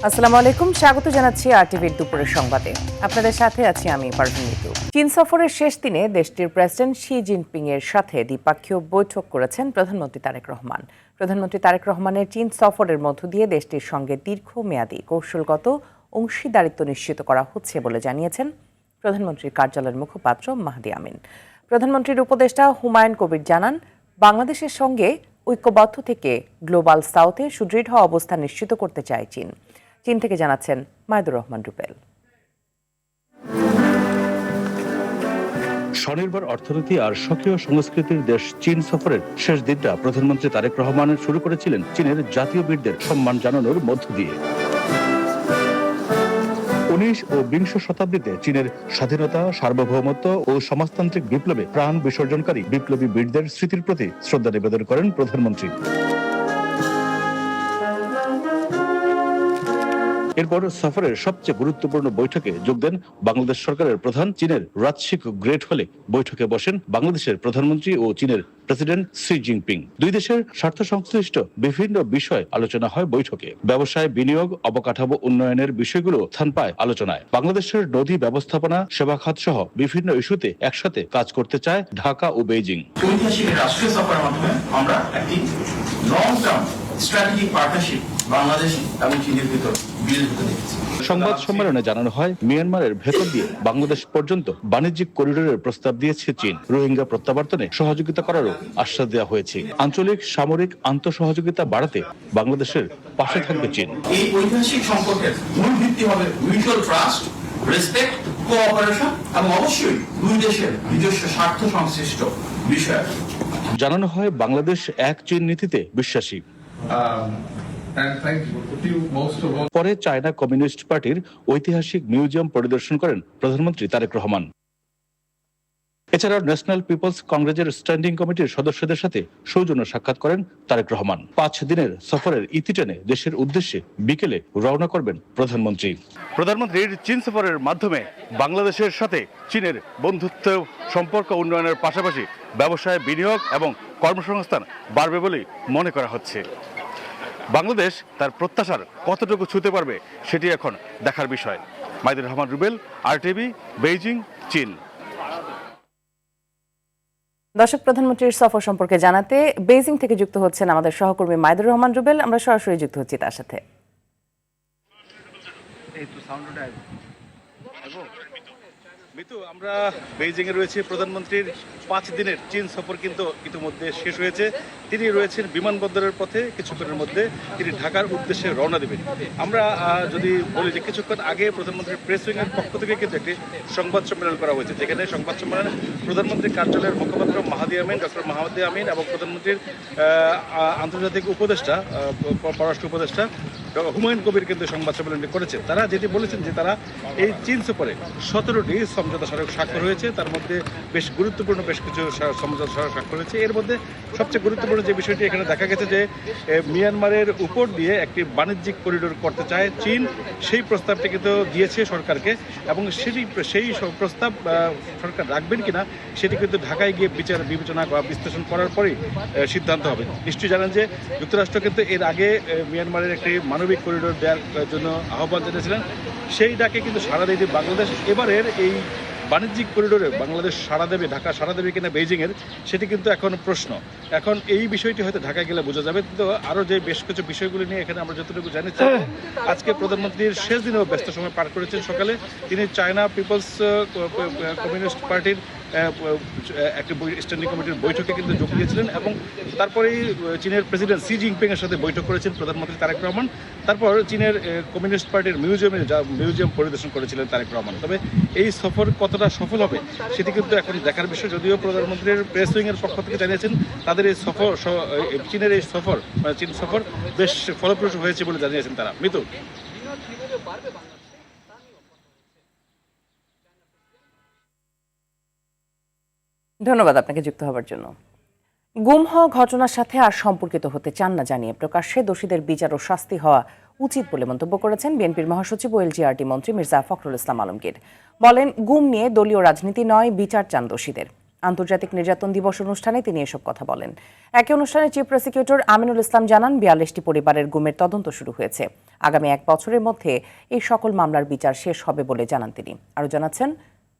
আসসালামু আলাইকুম, স্বাগত জানাচ্ছি আরটিভির দুপুরের সংবাদে। আপনাদের সাথে আছি আমি পারভিন মিতু। চীন সফরের শেষ দিনে দেশটির প্রেসিডেন্ট শি জিনপিং এর সাথে দ্বিপাক্ষীয় বৈঠক করেছেন প্রধানমন্ত্রী তারেক রহমান। প্রধানমন্ত্রী তারেক রহমানের চীন সফরের মধ্য দিয়ে দেশটির সঙ্গে দীর্ঘমেয়াদী কৌশলগত অংশীদারিত্ব নিশ্চিত করা হচ্ছে বলে জানিয়েছেন প্রধানমন্ত্রীর কার্যালয়ের মুখপাত্র মাহদি আমিন। প্রধানমন্ত্রীর উপদেষ্টা হুমায়ুন কবির জানান, বাংলাদেশের সঙ্গে ঐক্যবদ্ধ থেকে গ্লোবাল সাউথে সুদৃঢ় অবস্থান নিশ্চিত করতে চায় চীন। চীন থেকে জানাচ্ছেন মাইদুর রহমান রুপেল। স্বনির্ভর অর্থনীতি আর সক্রিয় সংস্কৃতির দেশ চীন সফরের শেষ দিনটা প্রধানমন্ত্রী তারেক রহমান শুরু করেছিলেন চীনের জাতীয় বীরদের সম্মান জানানোর মধ্য দিয়ে। 19 ও 20 শতাব্দীতে চীনের স্বাধীনতা, সার্বভৌমত্ব ও সমাজতান্ত্রিক বিপ্লবে প্রাণ বিসর্জনকারী বিপ্লবী বীরদের স্মৃতির প্রতি শ্রদ্ধা নিবেদন করেন প্রধানমন্ত্রী। এরপর সফরের সবচেয়ে গুরুত্বপূর্ণ বৈঠকে যোগ দেন বাংলাদেশ সরকারের প্রধান। চীনের রাজশিক গ্রেট হলে বৈঠকে বসেন বাংলাদেশের প্রধানমন্ত্রী ও চীনের প্রেসিডেন্ট শি জিনপিং। দুই দেশের স্বার্থ সংশ্লিষ্ট বিভিন্ন বিষয় আলোচনা হয় বৈঠকে। ব্যবসায়, বিনিয়োগ, অবকাঠামো উন্নয়নের বিষয়গুলো স্থান পায় আলোচনায়। বাংলাদেশের নদী ব্যবস্থাপনা, সেবা খাত সহ বিভিন্ন ইস্যুতে একসাথে কাজ করতে চায় ঢাকা ও বেইজিং। ঐতিহাসিক রাষ্ট্রীয় সফরের মাধ্যমে আমরা একটি long term strategic partnership Bangladesh এবং চীনের ভিতর বিল্ড হতে দেখেছি। সংবাদ সম্মেলনে জানানো হয়, মিয়ানমারের ভেতর দিয়ে বাংলাদেশ পর্যন্ত বাণিজ্যিক করিডোরের প্রস্তাব দিয়েছে চীন। রোহিঙ্গা প্রত্যাবর্তনে সহযোগিতা করারও আশ্বাস দেওয়া হয়েছে। আঞ্চলিক সামরিক আন্তঃসহযোগিতা বাড়াতে বাংলাদেশের পাশে থাকবে চীন। এই ঐতিহাসিক সম্পর্কের মূল ভিত্তি হবে মিউচুয়াল ট্রাস্ট, রেসপেক্ট, কোঅপারেশন এবং অবশ্যই দুই দেশের নিজস্ব স্বার্থ সংশ্লিষ্ট বিষয়। জানানো হয়, বাংলাদেশ এক চীন নীতিতে বিশ্বাসী। পরে চায়না কমিউনিস্ট পার্টির ঐতিহাসিক মিউজিয়াম পরিদর্শন করেন প্রধানমন্ত্রী তারেক রহমান। এছাড়া ন্যাশনাল পিপলস কংগ্রেসের স্ট্যান্ডিং কমিটির সদস্যদের সাথে সৌজন্য সাক্ষাৎ করেন তারেক রহমান। 5 দিনের সফরের ইতি টেনে দেশের উদ্দেশ্যে বিকেলে রওনা করবেন প্রধানমন্ত্রী। প্রধানমন্ত্রীর চীন সফরের মাধ্যমে বাংলাদেশের সাথে চীনের বন্ধুত্ব সম্পর্ক উন্নয়নের পাশাপাশি ব্যবসায়, বিনিয়োগ এবং কর্মসংস্থান বাড়বে বলেই মনে করা হচ্ছে। বাংলাদেশ তার প্রত্যাশার কতটুকু ছুঁতে পারবে সেটি এখন দেখার বিষয়। মাইদুর রহমান রুবেল, আরটিভি, বেইজিং, চীন। দর্শক, প্রধানমন্ত্রীর সফর সম্পর্কে জানাতে বেইজিং থেকে যুক্ত হচ্ছেন আমাদের সহকর্মী মাইদুর রহমান রুবেল। আমরা সরাসরি যুক্ত হচ্ছি তার সাথে। মিতু, আমরা বেইজিং এ রয়েছে। প্রধানমন্ত্রীর 5 দিনের চীন সফর কিন্তু ইতিমধ্যে শেষ হয়েছে। তিনি রয়েছেন বিমানবন্দরের পথে। কিছুক্ষণের মধ্যে তিনি ঢাকার উদ্দেশ্যে রওনা দেবেন। আমরা যদি বলি যে কিছুক্ষণ আগে প্রধানমন্ত্রীর প্রেস উইং এর পক্ষ থেকে কিন্তু একটি সংবাদ সম্মেলন করা হয়েছে, যেখানে সংবাদ সম্মেলনে প্রধানমন্ত্রীর কার্যালয়ের মুখপাত্র মাহদি আমিন, ডক্টর মাহদি আমিন এবং প্রধানমন্ত্রীর আন্তর্জাতিক উপদেষ্টা, পররাষ্ট্র উপদেষ্টা হুমায়ুন কবির কিন্তু সংবাদ সম্মেলনটি করেছেন। তারা যেটি বলেছেন যে তারা এই চীন সফরে 17টি সমঝোতা স্মারক স্বাক্ষর হয়েছে। তার মধ্যে বেশ গুরুত্বপূর্ণ বেশ কিছু সমঝোতা স্মারক স্বাক্ষর হয়েছে। এর মধ্যে সবচেয়ে গুরুত্বপূর্ণ যে বিষয়টি এখানে দেখা গেছে যে মিয়ানমারের উপর দিয়ে একটি বাণিজ্যিক করিডোর করতে চায় চীন। সেই প্রস্তাবটি কিন্তু দিয়েছে সরকারকে এবং সেই প্রস্তাব সরকার রাখবেন কিনা সেটি কিন্তু ঢাকায় গিয়ে বিবেচনা বা বিশ্লেষণ করার পরেই সিদ্ধান্ত হবে। নিশ্চয়ই জানেন যে যুক্তরাষ্ট্র কিন্তু এর আগে মিয়ানমারের একটি মানবিক করিডোর দেওয়ার জন্য আহ্বান জানিয়েছিলেন। সেই ডাকে কিন্তু সাড়া দিয়ে বাংলাদেশ এবারের এই বাণিজ্যিক করিডোরে বাংলাদেশ সাড়া দেবে, ঢাকা সাড়া দেবে কিনা বেইজিংয়ের, সেটি কিন্তু এখন প্রশ্ন। এখন এই বিষয়টি হয়তো ঢাকায় গেলে বোঝা যাবে। কিন্তু আরও যে বেশ কিছু বিষয়গুলি নিয়ে এখানে আমরা যতটুকু জানিয়েছি, আজকে প্রধানমন্ত্রীর শেষ দিনেও ব্যস্ত সময় পার করেছেন। সকালে তিনি চায়না পিপলস কমিউনিস্ট পার্টির একটি স্ট্যান্ডিং কমিটির বৈঠকে কিন্তু যোগ দিয়েছিলেন এবং তারপরেই চীনের প্রেসিডেন্ট শি জিনপিং এর সাথে বৈঠক করেছেন প্রধানমন্ত্রী তারেক রহমান। তারপর চীনের কমিউনিস্ট পার্টির মিউজিয়াম পরিদর্শন করেছিলেন তারেক রহমান। তবে এই সফর কতটা সফল হবে সেটি কিন্তু এখন দেখার বিষয়। যদিও প্রধানমন্ত্রীর প্রেস উইং এর পক্ষ থেকে জানিয়েছেন তাদের এই সফর, চীনের এই সফর চীন সফর বেশ ফলপ্রসূ হয়েছে বলে জানিয়েছেন তারা। মিতু, ধন্যবাদ আপনাকে যুক্ত হবার জন্য। গুম হওয়া ঘটনার সাথে আর সম্পর্কিত হতে চান না জানিয়ে প্রকাশ্যে দোষীদের বিচার ও শাস্তি হওয়া উচিত বলে মন্তব্য করেছেন বিএনপির মহাসচিব ও এলজিআরটি মন্ত্রী মির্জা ফখরুল ইসলাম আলমগীর। বলেন, গুম নিয়ে দলীয় রাজনীতি নয়, বিচার চান দোষীদের। আন্তর্জাতিক নির্যাতন দিবস অনুষ্ঠানে তিনি এসব কথা বলেন। একই অনুষ্ঠানে চিফ প্রসিকিউটর আমিনুল ইসলাম জানান ৪২টি পরিবারের গুমের তদন্ত শুরু হয়েছে। আগামী ১ বছরের মধ্যে এই সকল মামলার বিচার শেষ হবে বলে জানান তিনি। আরও জানাচ্ছেন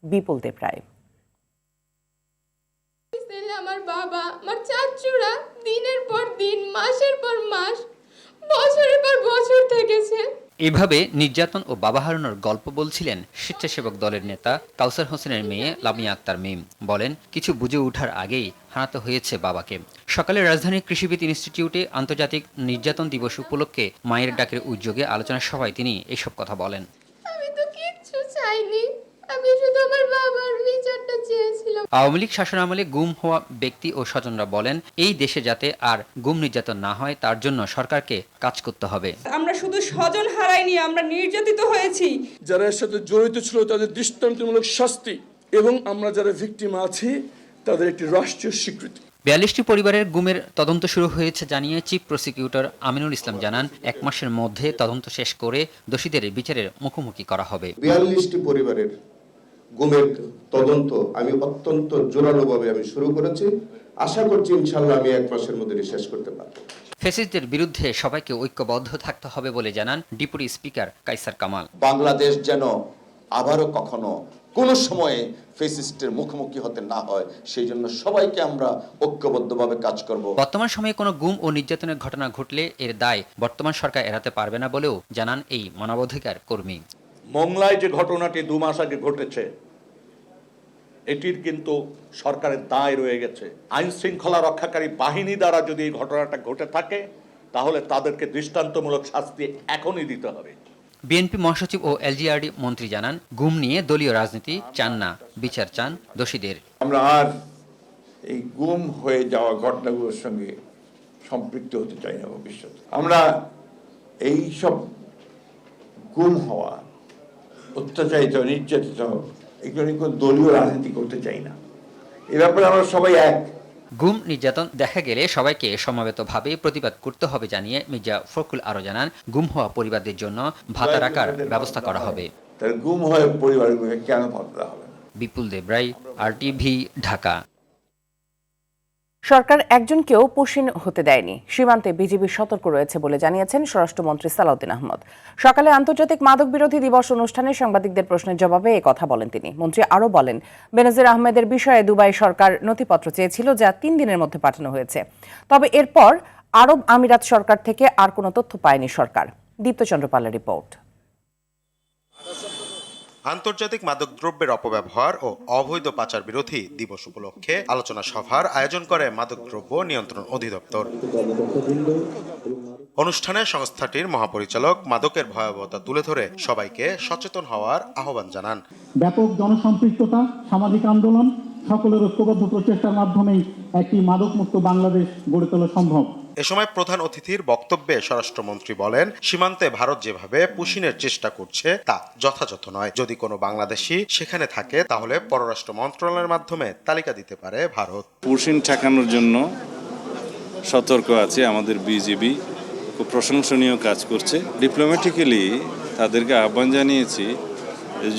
বিপুল দেব রায়। আমার বাবা, আমার চাচুরা দিনের পর দিন, মাসের পর মাস, বছরের পর বছর থেকেছে। এভাবে নির্যাতন ও বাবা হারানোর গল্প বলছিলেন স্বেচ্ছাসেবক দলের নেতা কাউসার হোসেনের মেয়ে লামিয়া আক্তার মিম। বলেন, কিছু বুঝে ওঠার আগেই হারাতে হয়েছে বাবাকে। সকালে রাজধানীর কৃষিবিদ ইনস্টিটিউটে আন্তর্জাতিক নির্যাতন দিবস উপলক্ষে মায়ের ডাকের উদ্যোগে আলোচনা সভায় তিনি এসব কথা বলেন। আমি তো কিচ্ছু চাইনি, আমি শুধু আমার বাবার বিচারটা চেয়েছিলাম। আওয়ামী লীগ শাসনামলে গুম হওয়া ব্যক্তি ও স্বজনরা বলেন, এই দেশে যাতে আর গুম নির্যাতন না হয় তার জন্য সরকারকে কাজ করতে হবে। আমরা শুধু স্বজন হারাইনি, আমরা নির্যাতিত হয়েছি। যারা এর সাথে জড়িত ছিল তাদের দৃষ্টান্তমূলক শাস্তি এবং আমরা যারা ভিকটিম আছি তাদের একটি রাষ্ট্রীয় স্বীকৃতি। ৪২টি পরিবারের গুমের তদন্ত শুরু হয়েছে জানিয়ে চিফ প্রসিকিউটর আমিনুল ইসলাম জানান, ১ মাসের মধ্যে তদন্ত শেষ করে দোষীদের বিচারের মুখোমুখি করা হবে। ৪২টি পরিবারের গুমের তদন্ত আমি অত্যন্ত জোরালোভাবে আমি শুরু করেছি। আশা করছি ইনশাআল্লাহ আমি ১ মাসের মধ্যে শেষ করতে পারব। ফ্যাসিস্টদের বিরুদ্ধে সবাইকে ঐক্যবদ্ধ থাকতে হবে বলে জানান ডেপুটি স্পিকার কাইসার কামাল। বাংলাদেশ যেন আবারও কখনো কোনো সময়ে ফ্যাসিস্টের মুখোমুখি হতে না হয়, সেই জন্য সবাইকে আমরা ঐক্যবদ্ধভাবে কাজ করব। বর্তমান সময়ে কোনো গুম ও নির্যাতনের ঘটনা ঘটলে এর দায় বর্তমান সরকার এড়াতে পারবে না বলেও জানান এই মানবাধিকার কর্মী। মংলায় যে ঘটনাটি ২ মাস আগে ঘটেছে, এটির কিন্তু সরকারের দায় রয়ে গেছে। আইন শৃঙ্খলা রক্ষাকারী বাহিনী দ্বারা যদি এই ঘটনাটা ঘটে থাকে তাহলে তাদেরকে দৃষ্টান্তমূলক শাস্তি এখনই দিতে হবে। বিএনপি মহাসচিব ও এলজিআরডি মন্ত্রী জানান, গুম নিয়ে দলীয় রাজনীতি চান না, বিচার চান দোষীদের। আমরা আর এই গুম হয়ে যাওয়া ঘটনাগুলোর সঙ্গে সম্পৃক্ত হতে চাই না ভবিষ্যতে। আমরা এই সব গুম হওয়া, অত্যাচারিত, নির্যাতিত, এগুলো নিয়ে কোনো দলীয় রাজনীতি করতে চাই না। এ ব্যাপারে আমরা সবাই এক। গুম নির্যাতন দেখা গেলে সবাইকে সমবেতভাবে প্রতিবাদ করতে হবে জানিয়ে মির্জা ফখরুল আরও জানান, গুম হওয়া পরিবারদের জন্য ভাতা রাখার ব্যবস্থা করা হবে। তার গুম হয়ে পরিবারগুলোকে কেন ভাতা দেওয়া হবে? বিপুল দেব রায়, RTV, ঢাকা। সরকার একজনকেও পুশিন হতে দেয়নি, সীমান্তে বিজিবি সতর্ক রয়েছে বলে জানিয়েছেন স্বরাষ্ট্রমন্ত্রী সালাউদ্দিন আহমদ। সকালে আন্তর্জাতিক মাদক বিরোধী দিবস অনুষ্ঠানে সাংবাদিকদের প্রশ্নের জবাবে এ কথা বলেন তিনি। মন্ত্রী আরও বলেন, বেনজির আহমেদের বিষয়ে দুবাই সরকার নথিপত্র চেয়েছিল, যা ৩ দিনের মধ্যে পাঠানো হয়েছে। তবে এরপর আরব আমিরাত সরকার থেকে আর কোনো তথ্য পায়নি সরকার। দীপ্তচন্দ্র পালের রিপোর্ট। আন্তর্জাতিক মাদকদ্রব্যের অপব্যবহার ও অবৈধ পাচার বিরোধী দিবস উপলক্ষে আলোচনা সভার আয়োজন করে মাদকদ্রব্য নিয়ন্ত্রণ অধিদপ্তর। অনুষ্ঠানে সংস্থাটির মহাপরিচালক মাদকের ভয়াবহতা তুলে ধরে সবাইকে সচেতন হওয়ার আহ্বান জানান। ব্যাপক জনসম্পৃক্ততা, সামাজিক আন্দোলন, সকলের ঐক্যবদ্ধ প্রচেষ্টার মাধ্যমেই একটি মাদকমুক্ত বাংলাদেশ গড়ে তোলা সম্ভব। এ সময় প্রধান অতিথির বক্তব্যে স্বরাষ্ট্রমন্ত্রী বলেন, সীমান্তে ভারত যেভাবে পুশিনের চেষ্টা করছে তা যথাযথ নয়। যদি কোনো বাংলাদেশি সেখানে থাকে তাহলে পররাষ্ট্র মন্ত্রণালয়ের মাধ্যমে তালিকা দিতে পারে ভারত। পুশিন ঠেকানোর জন্য সতর্ক আছে আমাদের বিজিবি, খুব প্রশংসনীয় কাজ করছে। ডিপ্লোম্যাটিক্যালি তাদেরকে আহ্বান জানিয়েছি,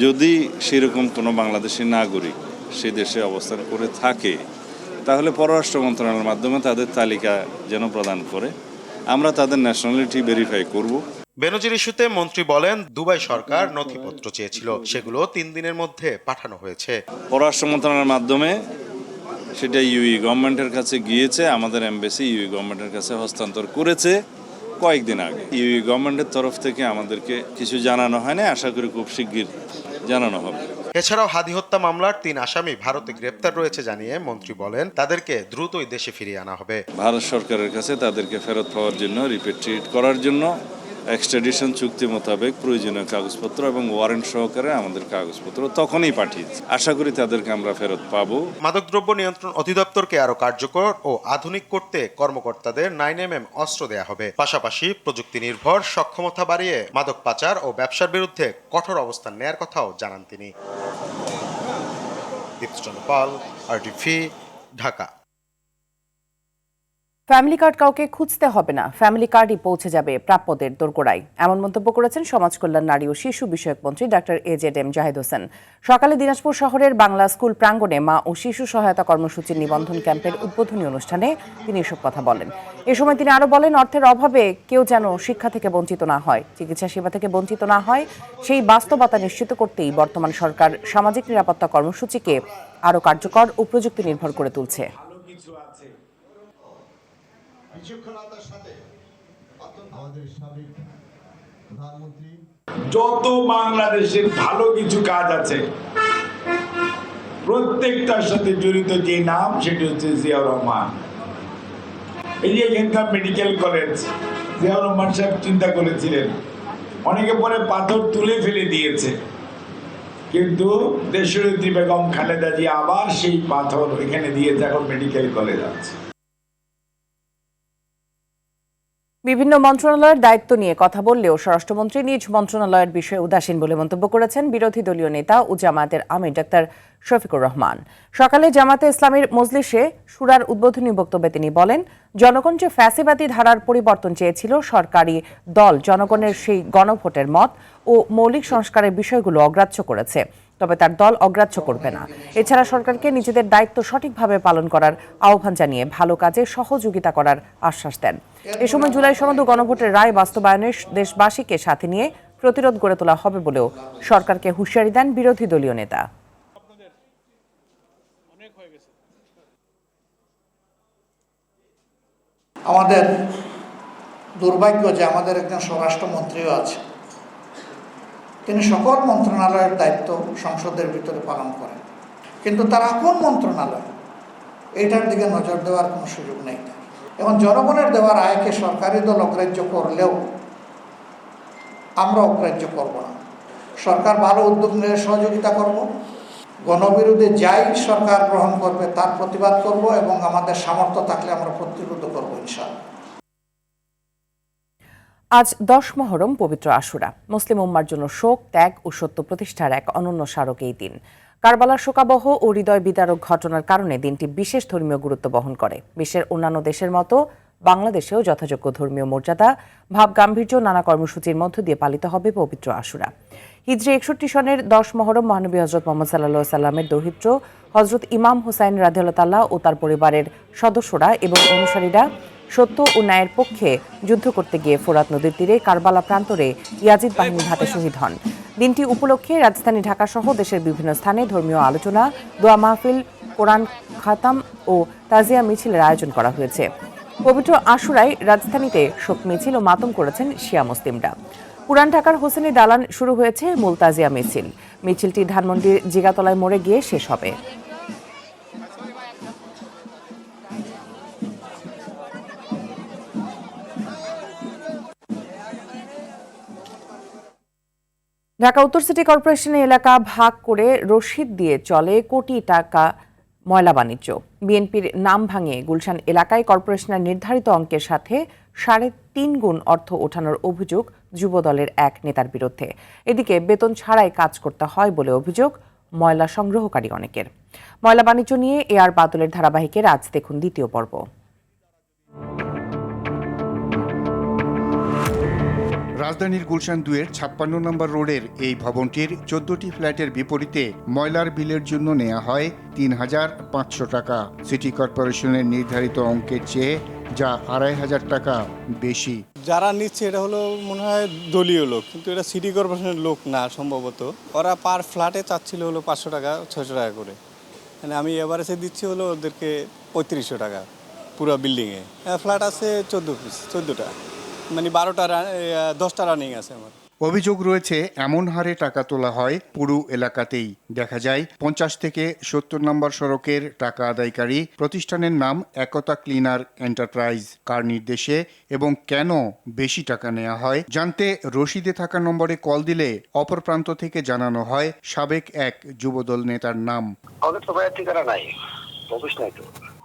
যদি সেরকম কোনো বাংলাদেশি নাগরিক সে দেশে অবস্থান করে থাকে তাহলে পররাষ্ট্র মন্ত্রণালয়ের মাধ্যমে তাদের তালিকা যেন প্রদান করে, আমরা তাদের ন্যাশনালিটি ভেরিফাই করব। বেনজির ইস্যুতে মন্ত্রী বলেন, দুবাই সরকার নথিপত্র চেয়েছিল, সেগুলো 3 দিনের মধ্যে পাঠানো হয়েছে। পররাষ্ট্র মন্ত্রণালয়ের মাধ্যমে সেটা ইউই গভর্নমেন্টের কাছে গিয়েছে, আমাদের এমবাসি ইউই গভর্নমেন্টের কাছে হস্তান্তর করেছে কয়েকদিন আগে। ইউই গভর্নমেন্টের তরফ থেকে আমাদেরকে কিছু জানানো হয় না, আশা করি খুব শিগগির জানানো হবে। এছাড়াও হাদি হত্যা মামলার 3 আসামি ভারতে গ্রেপ্তার রয়েছে জানিয়ে মন্ত্রী বলেন, তাদেরকে দ্রুতই দেশে ফিরিয়ে আনা হবে। ভারত সরকারের কাছে তাদেরকে ফেরত পাওয়ার জন্য, রিপেট্রিয়েট করার জন্য এক্সট্রাডিশন চুক্তি মোতাবেক প্রয়োজনীয় কাগজপত্র এবং ওয়ারেন্ট সহকারে আমাদের কাগজপত্র তখনই পাঠিয়েছি। আশা করি তাদেরকে আমরা ফেরত পাবো। মাদকদ্রব্য নিয়ন্ত্রণ অধিদপ্তরকে আরো কার্যকর ও আধুনিক করতে কর্মকর্তাদের 9mm অস্ত্র দেয়া হবে। পাশাপাশি প্রযুক্তি নির্ভর সক্ষমতা বাড়িয়ে মাদক পাচার ও ব্যবসার বিরুদ্ধে কঠোর অবস্থান নেয়ার কথাও জানান তিনি। দীপ্তচন্দ্র পাল, RTV, ঢাকা। ফ্যামিলি কার্ড কাউকে খুঁজতে হবে না, ফ্যামিলি কার্ডই পৌঁছে যাবে প্রাপ্যদের দোরগোড়ায়, এমন মন্তব্য করেছেন সমাজ কল্যাণ, নারী ও শিশু বিষয়ক মন্ত্রী ডাক্তার AZM জাহিদ হোসেন। সকালে দিনাজপুর শহরের বাংলা স্কুল প্রাঙ্গণে মা ও শিশু সহায়তা কর্মসূচির নিবন্ধন ক্যাম্পের উদ্বোধনী অনুষ্ঠানে তিনি এসব কথা বলেন। এ সময় তিনি আরো বলেন, অর্থের অভাবে কেউ যেন শিক্ষা থেকে বঞ্চিত না হয়, চিকিৎসা সেবা থেকে বঞ্চিত না হয়, সেই বাস্তবতা নিশ্চিত করতেই বর্তমান সরকার সামাজিক নিরাপত্তা কর্মসূচিকে আরো কার্যকর ও প্রযুক্তি নির্ভর করে তুলছে। যত বাংলাদেশের ভালো কিছু কাজ আছে প্রত্যেকটার সাথে জড়িত যে নাম সেটি হচ্ছে জিয়াউর রহমান। এই যে এখানকার মেডিকেল কলেজ জিয়াউর রহমান সাহেব চিন্তা করেছিলেন, অনেকে পরে পাথর তুলে ফেলে দিয়েছে, কিন্তু দেশনেত্রী বেগম খালেদা জিয়া আবার সেই পাথর এখানে দিয়েছে, এখন মেডিকেল কলেজ আছে। বিভিন্ন মন্ত্রণালয়ের দায়িত্ব নিয়ে কথা বললেও স্বরাষ্ট্রমন্ত্রী নিজ মন্ত্রণালয়ের বিষয়ে উদাসীন বলে মন্তব্য করেছেন বিরোধী দলীয় নেতা ও জামায়াতের আমির ডাক্তার শফিকুর রহমান। সকালে জামায়াতে ইসলামীর মজলিসে শুরার উদ্বোধনী বক্তব্যে তিনি বলেন, জনগণ যে ফ্যাসিবাদী ধারার পরিবর্তন চেয়েছিল, সরকারি দল জনগণের সেই গণভোটের মত ও মৌলিক সংস্কারের বিষয়গুলো অগ্রাহ্য করেছে, তবে তার দল অগ্রাহ্য করবে না। এছাড়া সরকারকে নিজেদের দায়িত্ব সঠিকভাবে পালন করার আহ্বান জানিয়ে ভালো কাজে সহযোগিতা করার আশ্বাস দেন। এ সময় জুলাই সনদ ও গণভোটের রায় বাস্তবায়নে দেশবাসীকে সাথে নিয়ে প্রতিরোধ গড়ে তোলা হবে বলেও সরকারকে হুঁশিয়ারি দেন বিরোধী দলীয় নেতা। আমাদের দুর্ভাগ্য যে আমাদের একজন স্বরাষ্ট্রমন্ত্রীও আছে, তিনি সকল মন্ত্রণালয়ের দায়িত্ব সংসদের ভিতরে পালন করেন, কিন্তু তার আপন মন্ত্রণালয় এইটার দিকে নজর দেওয়ার কোনো সুযোগ নেই। এবং জনগণের দেওয়ার আয়কে সরকারি দল অগ্রাহ্য করলেও আমরা অগ্রাহ্য করব না। সরকার ভালো উদ্যোগ নিয়ে সহযোগিতা করব, গণবিরোধী যাই সরকার গ্রহণ করবে তার প্রতিবাদ করব এবং আমাদের সামর্থ্য থাকলে আমরা প্রতিরোধ করব ইনশাআল্লাহ। আজ 10 মহরম, পবিত্র আশুরা। মুসলিম উম্মার জন্য শোক, ত্যাগ ও সত্য প্রতিষ্ঠার এক অনন্য স্মারক এই দিন। কারবালার শোকাবহ ও হৃদয় বিদারক ঘটনার কারণে দিনটি বিশেষ ধর্মীয় গুরুত্ব বহন করে। বিশ্বের অন্যান্য দেশের মতো বাংলাদেশেও যথাযোগ্য ধর্মীয় মর্যাদা, ভাব গাম্ভীর্য, নানা কর্মসূচির মধ্য দিয়ে পালিত হবে পবিত্র আশুরা। হিজরি 61 সনের 10 মহরম মহানবী হজরত মোহাম্মদ সাল্লাল্লাহু আলাইহি সাল্লামের দৌহিত্র হজরত ইমাম হুসাইন রাদিয়াল্লাহু তাআলা ও তার পরিবারের সদস্যরা এবং অনুসারীরা সত্য ও ন্যায়ের পক্ষে যুদ্ধ করতে গিয়ে ফোরাত নদীর তীরে কারবালা প্রান্তরে ইয়াজিদ বাহিনীর হাতে শহীদ হন। দিনটি উপলক্ষে রাজধানী ঢাকা সহ দেশের বিভিন্ন স্থানে ধর্মীয় আলোচনা, দোয়া মাহফিল, কোরআন খাতাম ও তাজিয়া মিছিলের আয়োজন করা হয়েছে। পবিত্র আশুরায় রাজধানীতে শোক মিছিল ও মাতম করেছেন শিয়া মুসলিমরা। পুরান ঢাকার হোসেনি দালান শুরু হয়েছে মূল তাজিয়া মিছিল। মিছিলটি ধানমন্ডির জিগাতলায় মোড়ে গিয়ে শেষ হবে। ঢাকা উত্তর সিটি কর্পোরেশনের এলাকা ভাগ করে রসিদ দিয়ে চলে কোটি টাকা ময়লা বাণিজ্য। বিএনপির নাম ভাঙিয়ে গুলশান এলাকায় কর্পোরেশনের নির্ধারিত অঙ্কের সাথে 3.5 গুণ অর্থ ওঠানোর অভিযোগ যুবদলের এক নেতার বিরুদ্ধে। এদিকে বেতন ছাড়াই কাজ করতে হয় বলে অভিযোগ ময়লা সংগ্রহকারী অনেকের। ময়লা বাণিজ্য নিয়ে AR বাদলের ধারাবাহিকের আজ দেখুন দ্বিতীয় পর্ব। রাজধানীর গুলশান 2-এর 56 নম্বর রোডের এই ভবনটির 14টি ফ্ল্যাটের বিপরীতে ময়লার বিলের জন্য নেওয়া হয় 3,500 টাকা। সিটি কর্পোরেশনের নির্ধারিত অঙ্কের চেয়ে যা 2,500 টাকা বেশি। যারা নিচ্ছে এটা হলো মনে হয় দলীয় লোক, কিন্তু এটা সিটি কর্পোরেশনের লোক না সম্ভবত। ওরা পার ফ্ল্যাটে চাচ্ছিল হলো 500 টাকা 600 টাকা করে, মানে আমি এভারেজে দিচ্ছি হলো ওদেরকে 3500 টাকা পুরো বিল্ডিংয়ে। ফ্ল্যাট আছে 14টা, মানে 10টা রানিং আছে আমার। অভিযোগ রয়েছে এমন হারে টাকা তোলা হয় পুরো এলাকাতেই। দেখা যায় 50 থেকে 70 নম্বর সড়কের টাকা আদায়কারী প্রতিষ্ঠানের নাম একতা ক্লিনার এন্টারপ্রাইজ। কার নির্দেশে এবং কেন বেশি টাকা নেওয়া হয় জানতে রসিদে থাকা নম্বরে কল দিলে অপর প্রান্ত থেকে জানানো হয় সাবেক এক যুবদল নেতার নাম। আমাদের তো ভাইয়ের ঠিকানা নাই, অফিস নাই তো।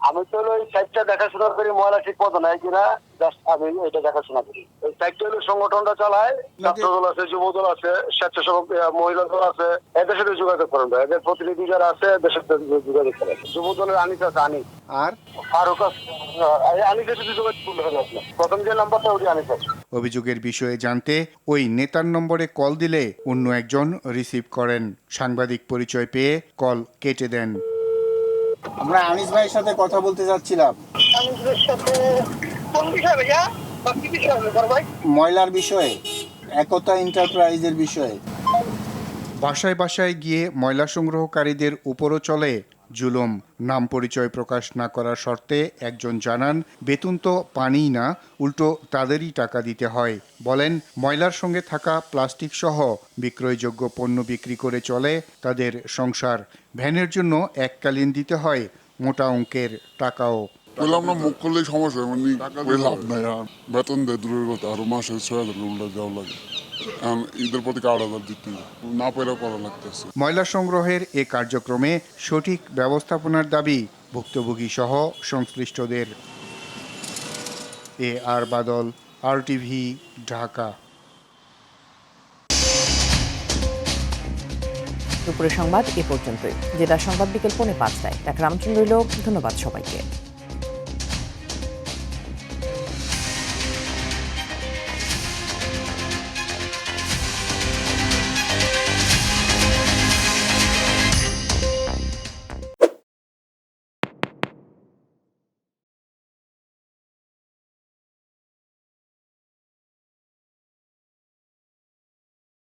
আমি তো ওই সাইডটা দেখাশোনা করি, ময়লা ঠিক মতো নাই কিনা জাস্ট আমি এটা দেখাশোনা করি। ওই সাইডটা হলো সংগঠনটা চালায়, ছাত্র দল আছে, যুব দল আছে, স্বেচ্ছাসেবক মহিলা দল আছে, এদের সাথে যোগাযোগ করেন ভাই। এদের প্রতিনিধি যারা আছে এদের সাথে যোগাযোগ করেন। যুব দলের আনিস আছে, আনিস আর ফারুক আছে, আনিসের সাথে যোগাযোগ করলে হবে আপনার। প্রথম যে নাম্বারটা ওই আনিস আছে। অভিযোগের বিষয়ে জানতে ওই নেতার নম্বরে কল দিলে অন্য একজন রিসিভ করেন। সাংবাদিক পরিচয় পেয়ে কল কেটে দেন। আমরা আনিস ভাইয়ের সাথে কথা বলতে যাচ্ছিলাম ময়লার বিষয়ে, একতা এন্টারপ্রাইজের বিষয়ে। বাসায় বাসায় গিয়ে ময়লা সংগ্রহকারীদের উপরও চলে জুলুম। নাম পরিচয় প্রকাশ না করার শর্তে একজন জানান, বেতন তো পানিই না, উল্টো তাদেরই টাকা দিতে হয়। বলেন, ময়লার সঙ্গে থাকা প্লাস্টিক সহ বিক্রয়যোগ্য পণ্য বিক্রি করে চলে তাদের সংসার। ভ্যানের জন্য এককালীন দিতে হয় মোটা অঙ্কের টাকাও। আমরা মুখ করলেই সমস্যা, মানে লাভ নাই। আর বেতন দেয় দূরের কথা, আরো মাসে 6,000 উল্টা দেওয়া লাগে। ঈদের প্রতি 8,000 দিতে না পেরে করা লাগতেছে। ময়লা সংগ্রহের এ কার্যক্রমে সঠিক ব্যবস্থাপনার দাবি ভুক্তভোগী সহ সংশ্লিষ্টদের। আর বাদল, RTV, ঢাকা। দুপুরের সংবাদ এ পর্যন্তই। জেলা সংবাদ বিকেল 4:45টায়। দেখার আমন্ত্রণ রইল। ধন্যবাদ সবাইকে।